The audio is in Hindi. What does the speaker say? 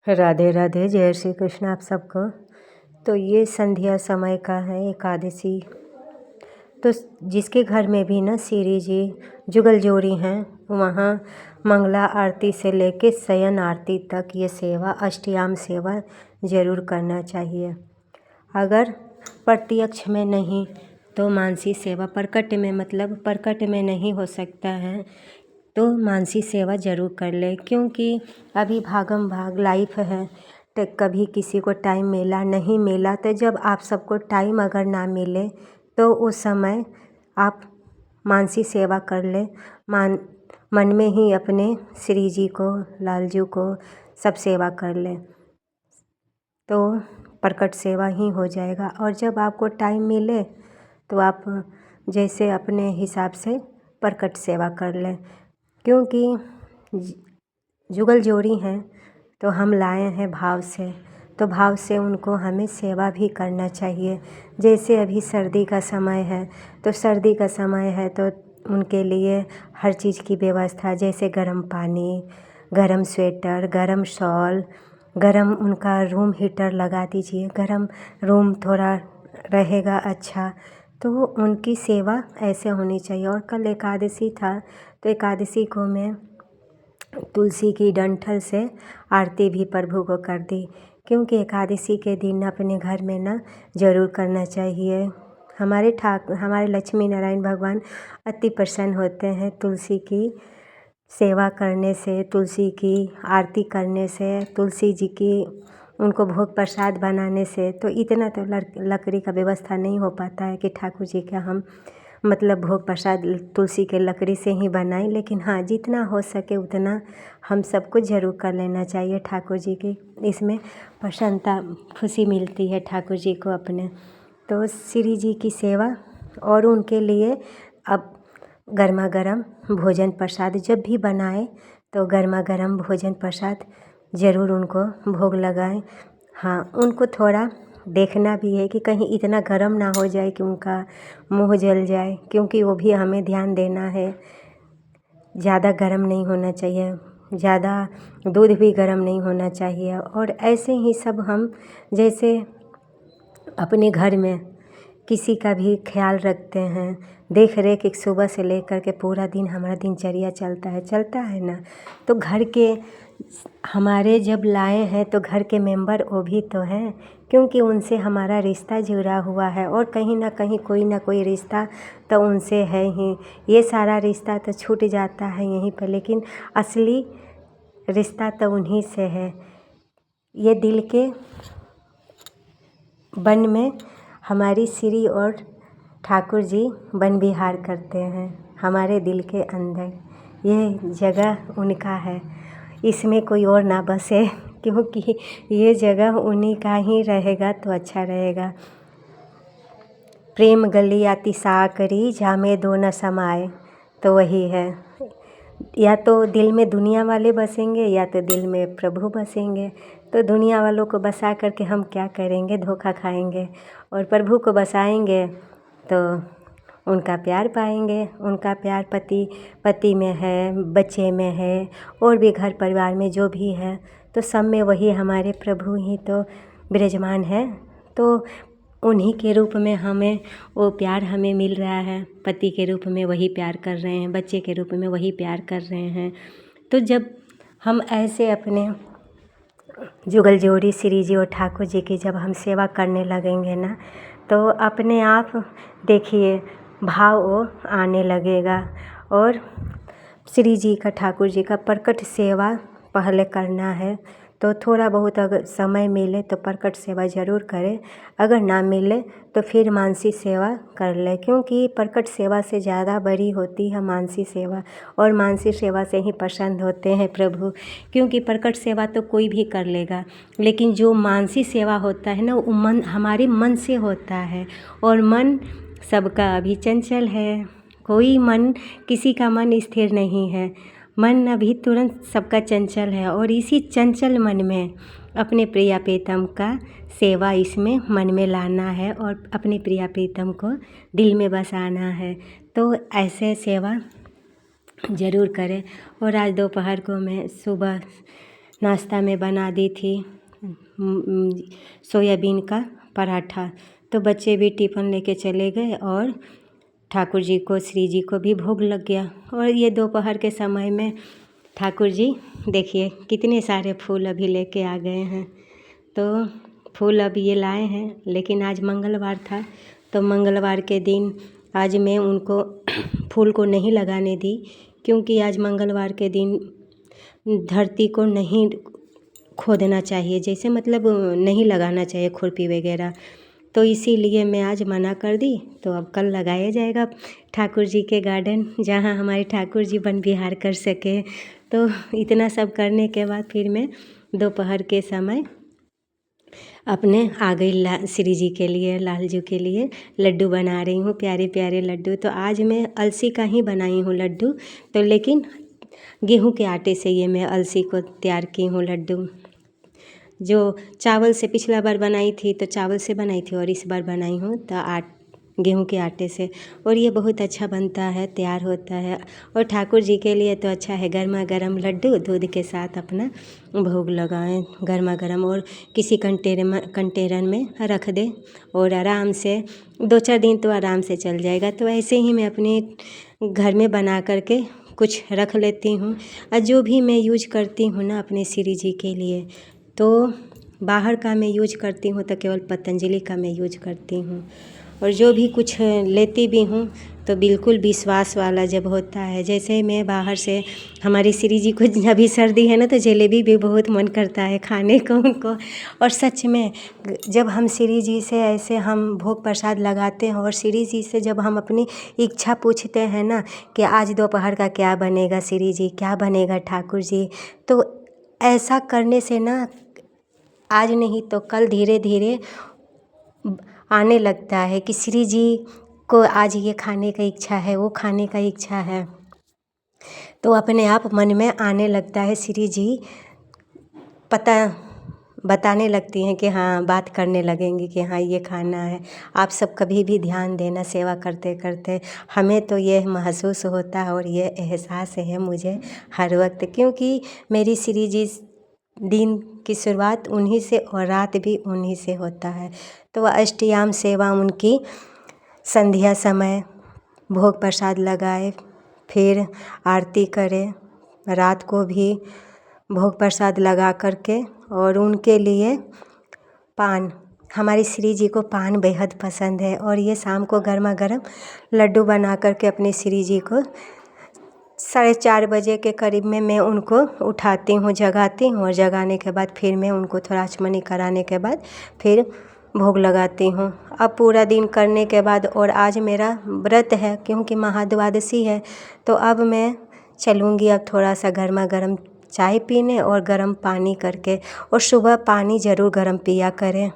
राधे राधे, जय श्री कृष्ण आप सबको। तो ये संध्या समय का है एकादशी। तो जिसके घर में भी ना श्री जी जुगल जोड़ी हैं, वहाँ मंगला आरती से लेके शयन आरती तक ये सेवा, अष्टयाम सेवा ज़रूर करना चाहिए। अगर प्रत्यक्ष में नहीं तो मानसी सेवा, प्रकट में मतलब प्रकट में नहीं हो सकता है तो मानसी सेवा ज़रूर कर ले, क्योंकि अभी भागम भाग लाइफ है। तो कभी किसी को टाइम मिला नहीं मिला, तो जब आप सबको टाइम अगर ना मिले तो उस समय आप मानसी सेवा कर ले। मन में ही अपने श्री जी को, लालजू को सब सेवा कर ले तो प्रकट सेवा ही हो जाएगा। और जब आपको टाइम मिले तो आप जैसे अपने हिसाब से प्रकट सेवा कर लें, क्योंकि जुगल जोड़ी हैं तो हम लाए हैं भाव से, तो भाव से उनको हमें सेवा भी करना चाहिए। जैसे अभी सर्दी का समय है, तो सर्दी का समय है तो उनके लिए हर चीज़ की व्यवस्था, जैसे गर्म पानी, गर्म स्वेटर, गर्म शॉल, गर्म उनका रूम हीटर लगा दीजिए, गर्म रूम थोड़ा रहेगा अच्छा। तो उनकी सेवा ऐसे होनी चाहिए। और कल एकादशी था तो एकादशी को मैं तुलसी की डंठल से आरती भी प्रभु को कर दी, क्योंकि एकादशी के दिन अपने घर में ना ज़रूर करना चाहिए। हमारे लक्ष्मी नारायण भगवान अति प्रसन्न होते हैं तुलसी की सेवा करने से, तुलसी की आरती करने से, तुलसी जी की उनको भोग प्रसाद बनाने से। तो इतना तो लकड़ी का व्यवस्था नहीं हो पाता है कि ठाकुर जी का हम मतलब भोग प्रसाद तुलसी के लकड़ी से ही बनाएं, लेकिन हाँ जितना हो सके उतना हम सबको ज़रूर कर लेना चाहिए। ठाकुर जी की इसमें प्रसन्नता, खुशी मिलती है ठाकुर जी को अपने। तो श्री जी की सेवा और उनके लिए अब गर्मा गर्म भोजन प्रसाद जब भी बनाए तो गर्मा गर्म भोजन प्रसाद ज़रूर उनको भोग लगाएं। हाँ, उनको थोड़ा देखना भी है कि कहीं इतना गर्म ना हो जाए कि उनका मुंह जल जाए, क्योंकि वो भी हमें ध्यान देना है। ज़्यादा गर्म नहीं होना चाहिए, ज़्यादा दूध भी गर्म नहीं होना चाहिए। और ऐसे ही सब हम जैसे अपने घर में किसी का भी ख्याल रखते हैं, देख रेख एक सुबह से लेकर के पूरा दिन हमारा दिनचर्या चलता है ना। तो घर के हमारे जब लाए हैं तो घर के मेंबर वो भी तो हैं, क्योंकि उनसे हमारा रिश्ता जुड़ा हुआ है। और कहीं ना कहीं कोई ना कोई रिश्ता तो उनसे है ही। ये सारा रिश्ता तो छूट जाता है यहीं पर, लेकिन असली रिश्ता तो उन्हीं से है। ये दिल के वन में हमारी श्री और ठाकुर जी वन विहार करते हैं हमारे दिल के अंदर। ये जगह उनका है, इसमें कोई और ना बसे, क्योंकि ये जगह उन्हीं का ही रहेगा तो अच्छा रहेगा। प्रेम गली आती साकरी जामे दो न समाए, तो वही है। या तो दिल में दुनिया वाले बसेंगे या तो दिल में प्रभु बसेंगे। तो दुनिया वालों को बसा करके हम क्या करेंगे, धोखा खाएंगे। और प्रभु को बसाएंगे तो उनका प्यार पाएंगे। उनका प्यार पति में है, बच्चे में है, और भी घर परिवार में जो भी है, तो सब में वही हमारे प्रभु ही तो विराजमान है। तो उन्हीं के रूप में हमें वो प्यार हमें मिल रहा है। पति के रूप में वही प्यार कर रहे हैं, बच्चे के रूप में वही प्यार कर रहे हैं। तो जब हम ऐसे अपने जुगल जोड़ी श्री जी और ठाकुर जी की जब हम सेवा करने लगेंगे ना, तो अपने आप देखिए भाव वो आने लगेगा। और श्री जी का, ठाकुर जी का प्रकट सेवा पहले करना है। तो थोड़ा बहुत अगर समय मिले तो प्रकट सेवा ज़रूर करें, अगर ना मिले तो फिर मानसी सेवा कर ले, क्योंकि प्रकट सेवा से ज़्यादा बड़ी होती है मानसी सेवा। और मानसी सेवा से ही प्रसन्न होते हैं प्रभु, क्योंकि प्रकट सेवा तो कोई भी कर लेगा, लेकिन जो मानसी सेवा होता है ना, वो मन हमारे मन से होता है। और मन सबका अभी चंचल है, कोई मन, किसी का मन स्थिर नहीं है। मन अभी तुरंत सबका चंचल है, और इसी चंचल मन में अपने प्रिया प्रीतम का सेवा इसमें मन में लाना है और अपने प्रिया प्रीतम को दिल में बसाना है। तो ऐसे सेवा ज़रूर करें। और आज दोपहर को मैं सुबह नाश्ता में बना दी थी सोयाबीन का पराठा। तो बच्चे भी टिफ़िन लेके चले गए और ठाकुर जी को, श्री जी को भी भोग लग गया। और ये दोपहर के समय में ठाकुर जी देखिए कितने सारे फूल अभी लेके आ गए हैं। तो फूल अब ये लाए हैं, लेकिन आज मंगलवार था तो मंगलवार के दिन आज मैं उनको फूल को नहीं लगाने दी, क्योंकि आज मंगलवार के दिन धरती को नहीं खोदना चाहिए, जैसे मतलब नहीं लगाना चाहिए खुरपी वगैरह। तो इसीलिए मैं आज मना कर दी। तो अब कल लगाया जाएगा ठाकुर जी के गार्डन, जहाँ हमारे ठाकुर जी वन विहार कर सके। तो इतना सब करने के बाद फिर मैं दोपहर के समय अपने आ गई श्री जी के लिए, लाल जी के लिए लड्डू बना रही हूँ, प्यारे प्यारे लड्डू। तो आज मैं अलसी का ही बनाई हूँ लड्डू, तो लेकिन गेहूं के आटे से ये मैं अलसी को तैयार की हूँ लड्डू। जो चावल से पिछला बार बनाई थी तो चावल से बनाई थी, और इस बार बनाई हूँ तो गेहूं के आटे से, और ये बहुत अच्छा बनता है, तैयार होता है। और ठाकुर जी के लिए तो अच्छा है, गर्मा गर्म लड्डू दूध के साथ अपना भोग लगाएं गर्मा गर्म, और किसी कंटेनर में रख दें और आराम से 2-4 दिन तो आराम से चल जाएगा। तो ऐसे ही मैं अपने घर में बना करके कुछ रख लेती हूँ। और जो भी मैं यूज करती हूँ ना अपने श्री जी के लिए, तो बाहर का मैं यूज करती हूँ तो केवल पतंजलि का मैं यूज करती हूँ। और जो भी कुछ लेती भी हूँ तो बिल्कुल विश्वास वाला जब होता है। जैसे मैं बाहर से, हमारी श्री जी को अभी सर्दी है ना, तो जलेबी भी बहुत मन करता है खाने को उनको। और सच में जब हम श्री जी से ऐसे हम भोग प्रसाद लगाते हैं और श्री जी से जब हम अपनी इच्छा पूछते हैं ना कि आज दोपहर का क्या बनेगा श्री जी, क्या बनेगा ठाकुर जी, तो ऐसा करने से ना आज नहीं तो कल धीरे धीरे आने लगता है कि श्री जी को आज ये खाने का इच्छा है, वो खाने का इच्छा है। तो अपने आप मन में आने लगता है, श्री जी बताने लगती हैं कि हाँ, बात करने लगेंगी कि हाँ ये खाना है। आप सब कभी भी ध्यान देना सेवा करते करते, हमें तो ये महसूस होता है और ये एहसास है मुझे हर वक्त, क्योंकि मेरी श्री जी दिन की शुरुआत उन्हीं से और रात भी उन्हीं से होता है। तो अष्टयाम सेवा उनकी, संध्या समय भोग प्रसाद लगाए, फिर आरती करें, रात को भी भोग प्रसाद लगा करके, और उनके लिए पान, हमारी श्री जी को पान बेहद पसंद है। और ये शाम को गर्मा गर्म लड्डू बना करके अपने श्री जी को 4:30 बजे के करीब में मैं उनको उठाती हूँ, जगाती हूँ, और जगाने के बाद फिर मैं उनको थोड़ा आचमनी कराने के बाद फिर भोग लगाती हूँ। अब पूरा दिन करने के बाद, और आज मेरा व्रत है क्योंकि महाद्वादशी है, तो अब मैं चलूँगी अब थोड़ा सा गर्मा गर्म चाय पीने और गर्म पानी करके। और सुबह पानी ज़रूर गर्म पिया करें।